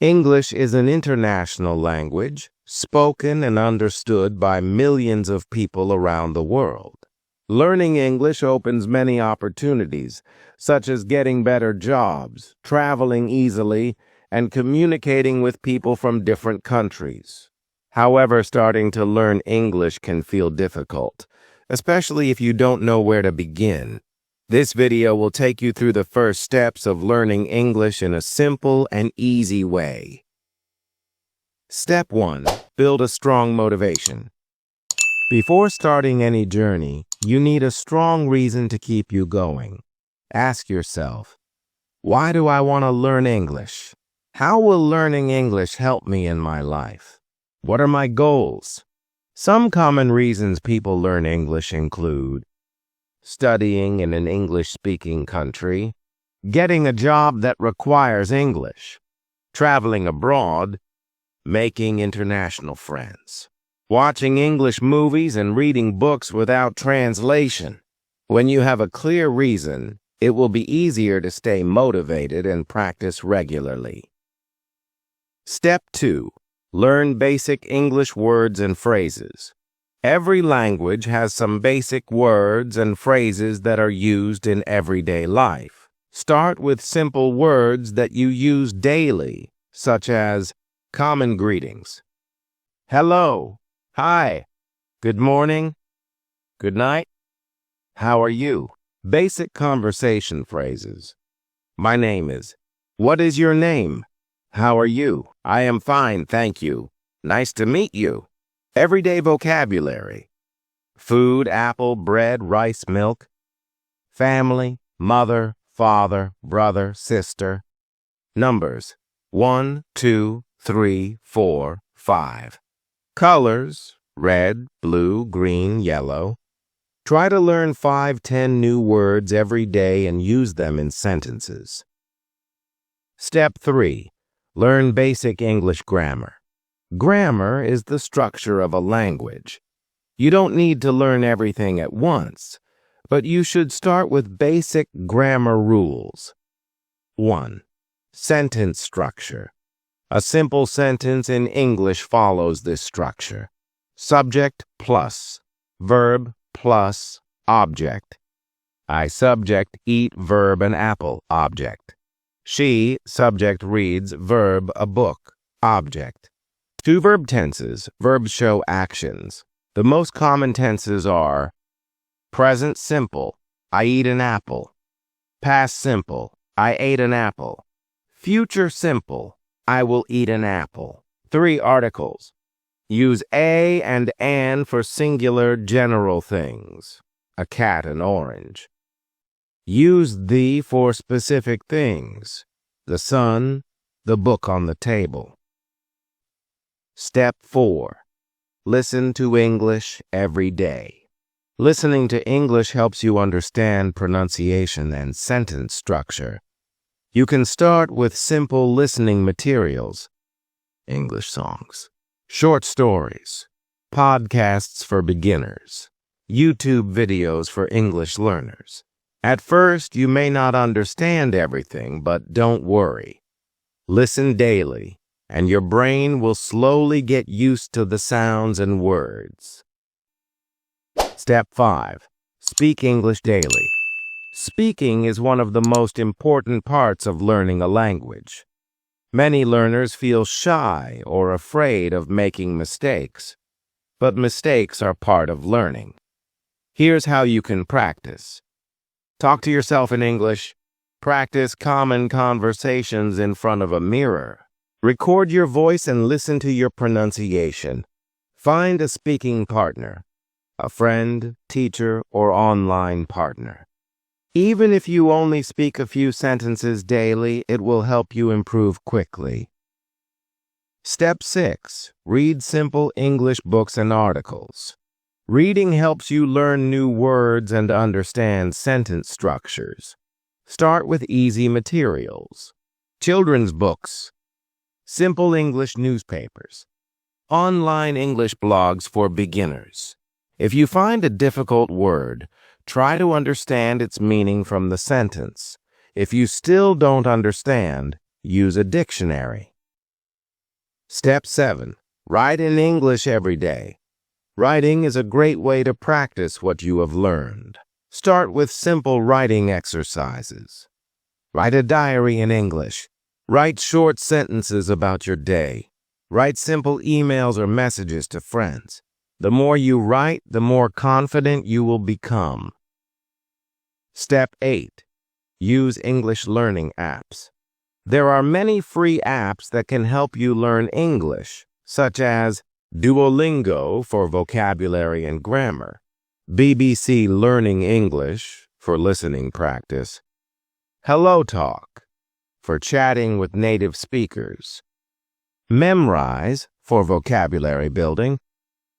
English is an international language, spoken and understood by millions of people around the world. Learning English opens many opportunities, such as getting better jobs, traveling easily, and communicating with people from different countries. However, starting to learn English can feel difficult, especially if you don't know where to begin. This video will take you through the first steps of learning English in a simple and easy way. Step 1. Build a strong motivation. Before starting any journey, you need a strong reason to keep you going. Ask yourself, why do I want to learn English? How will learning English help me in my life? What are my goals? Some common reasons people learn English include studying in an English-speaking country, getting a job that requires English, traveling abroad, making international friends, watching English movies and reading books without translation. When you have a clear reason, it will be easier to stay motivated and practice regularly. Step 2. Learn basic English words and phrases. Every language has some basic words and phrases that are used in everyday life. Start with simple words that you use daily, such as common greetings. Hello, hi, good morning, good night, how are you? Basic conversation phrases. My name is. What is your name? How are you? I am fine, thank you. Nice to meet you. Everyday vocabulary. Food, apple, bread, rice, milk. Family, mother, father, brother, sister. Numbers. 1, 2, 3, 4, 5. Colors. Red, blue, green, yellow. Try to learn 5-10 new words every day and use them in sentences. Step 3. Learn basic English grammar. Grammar is the structure of a language. You don't need to learn everything at once, but you should start with basic grammar rules. 1. Sentence structure. A simple sentence in English follows this structure. Subject plus, verb plus, object. I subject eat verb an apple, object. She subject reads verb a book, object. 2 verb tenses. Verbs show actions. The most common tenses are present simple, I eat an apple. Past simple, I ate an apple. Future simple, I will eat an apple. 3 articles. Use a and an for singular general things. A cat, an orange. Use the for specific things. The sun, the book on the table. Step 4. Listen to English every day. Listening to English helps you understand pronunciation and sentence structure. You can start with simple listening materials. English songs, short stories, podcasts for beginners, YouTube videos for English learners. At first, you may not understand everything, but don't worry. Listen daily, and your brain will slowly get used to the sounds and words. Step 5. Speak English daily. Speaking is one of the most important parts of learning a language. Many learners feel shy or afraid of making mistakes, but mistakes are part of learning. Here's how you can practice. Talk to yourself in English. Practice common conversations in front of a mirror. Record your voice and listen to your pronunciation. Find a speaking partner, a friend, teacher, or online partner. Even if you only speak a few sentences daily, it will help you improve quickly. Step 6. Read simple English books and articles. Reading helps you learn new words and understand sentence structures. Start with easy materials. Children's books, simple English newspapers, online English blogs for beginners. If you find a difficult word, try to understand its meaning from the sentence. If you still don't understand, use a dictionary. Step 7. Write in English every day. Writing is a great way to practice what you have learned. Start with simple writing exercises. Write a diary in English. Write short sentences about your day. Write simple emails or messages to friends. The more you write, the more confident you will become. Step 8. Use English learning apps. There are many free apps that can help you learn English, such as Duolingo for vocabulary and grammar, BBC Learning English for listening practice, HelloTalk for chatting with native speakers, Memrise for vocabulary building.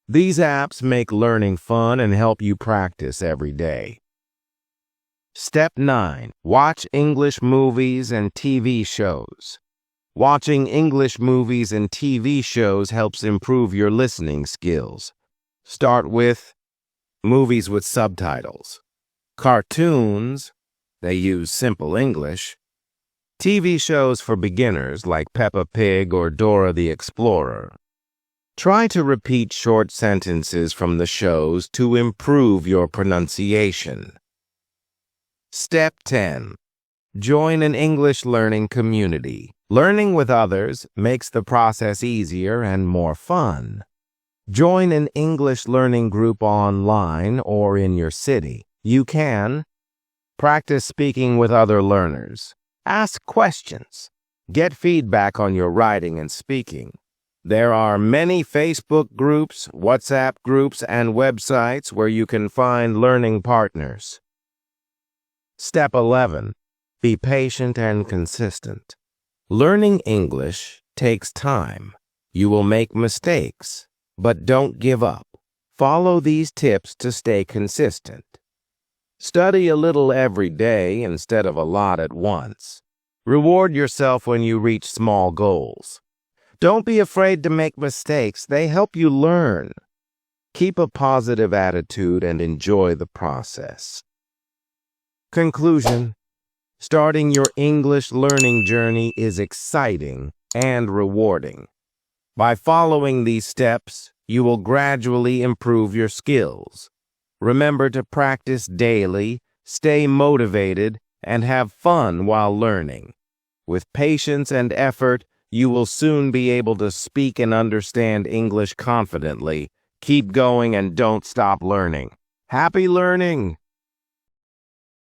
These apps make learning fun and help you practice every day. Step 9. Watch English movies and TV shows. Watching English movies and TV shows helps improve your listening skills. Start with movies with subtitles, cartoons, they use simple English, TV shows for beginners like Peppa Pig or Dora the Explorer. Try to repeat short sentences from the shows to improve your pronunciation. Step 10. Join an English learning community. Learning with others makes the process easier and more fun. Join an English learning group online or in your city. You can practice speaking with other learners. Ask questions. Get feedback on your writing and speaking. There are many Facebook groups, WhatsApp groups, and websites where you can find learning partners. Step 11. Be patient and consistent. Learning English takes time. You will make mistakes, but don't give up. Follow these tips to stay consistent. Study a little every day instead of a lot at once. Reward yourself when you reach small goals. Don't be afraid to make mistakes. They help you learn. Keep a positive attitude and enjoy the process. Conclusion. Starting your English learning journey is exciting and rewarding. By following these steps, you will gradually improve your skills. Remember to practice daily, stay motivated, and have fun while learning. With patience and effort, you will soon be able to speak and understand English confidently. Keep going and don't stop learning. Happy learning!